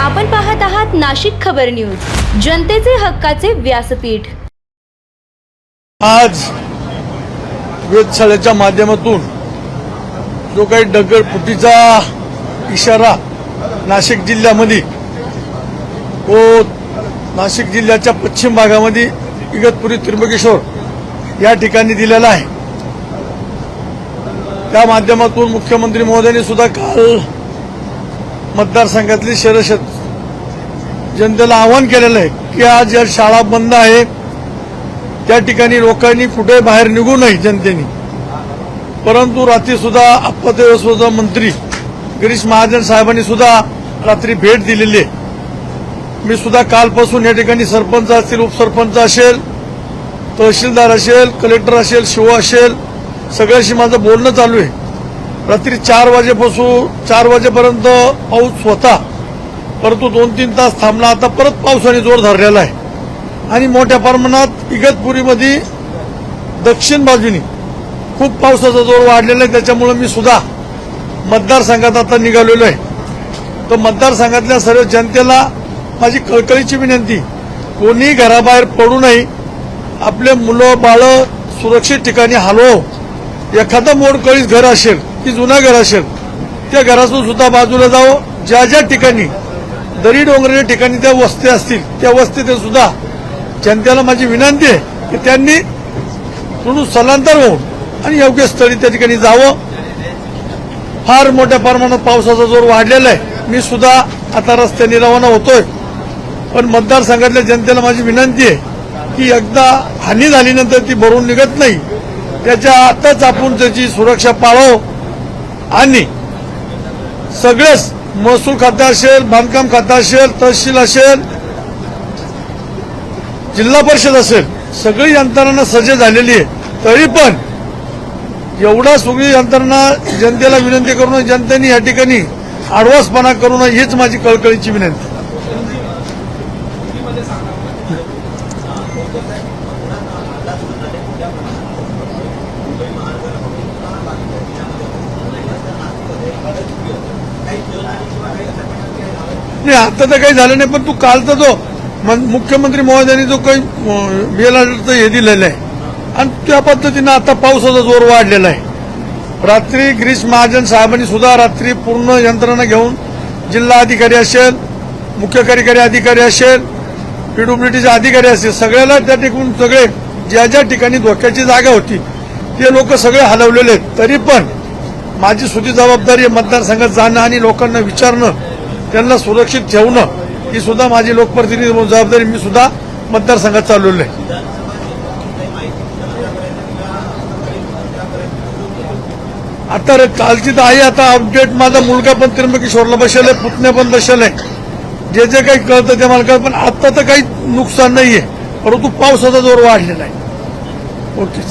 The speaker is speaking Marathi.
आपण पाहत आहात नाशिक खबर न्यूज, जनतेचे हक्काचे व्यासपीठ। आज वेधशाळेच्या माध्यमातून जो काही दगडफुटीचा इशारा नाशिक जिल्ह्यामध्ये व नाशिक जिल्ह्याच्या पश्चिम भागामध्ये इगतपुरी त्र्यंबकेश्वर या ठिकाणी दिलेला आहे, त्या माध्यमातून मुख्यमंत्री महोदयांनी सुद्धा काल मतदारसंघातली जनतेला आवाहन केलेलं आहे की आज या शाळा बंद आहे त्या ठिकाणी लोकांनी कुठे बाहेर निघू नये जनतेने। परंतु रात्री सुद्धा आपत्ती व्यवस्थापन मंत्री गिरीश महाजन साहेबांनी सुद्धा रात्री भेट दिलेली आहे। मी सुद्धा कालपासून या ठिकाणी सरपंच असतील, उपसरपंच असेल, तहसीलदार असेल, कलेक्टर असेल, शिव असेल, सगळ्याशी माझं बोलणं चालू आहे। रात्री 4 वाजेपर्यंत पाऊस होता, परंतु 2-3 तास थांबला। आता परत पावसाने जोर धरलेला आहे आणि मोठ्या प्रमाणात इगतपुरीमध्ये दक्षिण बाजूनी खूप पावसाचा जोर वाढलेला आहे। त्याच्यामुळे मी सुद्धा मतदारसंघात आता निघालेलो आहे। तर मतदारसंघातल्या सर्व जनतेला माझी कळकळीची विनंती, कोणी घराबाहेर पडू नये, आपले मुलं बाळं सुरक्षित ठिकाणी हलवावं। एखादं मोडकळीस घर असेल की जुनं घर असेल त्या घरातून सुद्धा बाजूला जावं। ज्या ज्या ठिकाणी दरी डोंगराच्या ठिकाणी त्या वस्ती असतील त्या वस्तीत सुद्धा जनतेला माझी विनंती आहे की त्यांनी थोडं स्थलांतर होऊन आणि योग्य स्थळी त्या ठिकाणी जावं। फार मोठ्या प्रमाणात पावसाचा जोर वाढलेला आहे। मी सुद्धा आता रस्त्याने रवाना होतोय, पण मतदारसंघातल्या जनतेला माझी विनंती आहे की एकदा हानी झाल्यानंतर ती भरून निघत नाही, त्याच्या आताच आपण त्याची सुरक्षा पाळावं आणि सगळेच महसूल खातं असेल, बांधकाम खातं असेल, तहसील असेल, जिल्हा परिषद असेल, सगळी यंत्रणा सज्ज झालेली आहे। तरी पण एवढा सगळी यंत्रणा जनतेला विनंती करून जनतेने या ठिकाणी आडवासपणा करू नये हीच माझी कळकळीची विनंती। नाही आता तर काही झालं नाही, पण तू काल तर तो मुख्यमंत्री महोदयांनी जो काही बेलाचं हे दिलेलं आहे आणि त्या पद्धतीनं आता पावसाचा जोर वाढलेला आहे। रात्री गिरीश महाजन साहेबांनी सुद्धा रात्री पूर्ण यंत्रणा घेऊन जिल्हा अधिकारी असेल, मुख्य कार्यकारी अधिकारी असेल, पीडब्ल्यूडीचे अधिकारी असतील, सगळ्याला त्या ठिकाणी सगळे ज्या ज्या ठिकाणी धोक्याची जागा होती ते लोक सगळे हलवलेले आहेत। तरी पण माझी सुद्धा जबाबदारी आहे मतदारसंघात जाणं आणि लोकांना विचारणं, त्यांना सुरक्षित ठेवणं, ही सुद्धा माझी लोकप्रतिनिधी जबाबदारी। मी सुद्धा मतदारसंघात चालवलेलं आहे। आता कालची तर आहे, आता अपडेट माझा मुलगा पण त्र्यंबकेश्वरला बसेल आहे, पुतण्या पण बसेल आहे, जे जे काही कळतं ते मला कळतं। पण आता तर काही नुकसान नाहीये, परंतु पावसाचा जोर वाढलेला आहे। ओके।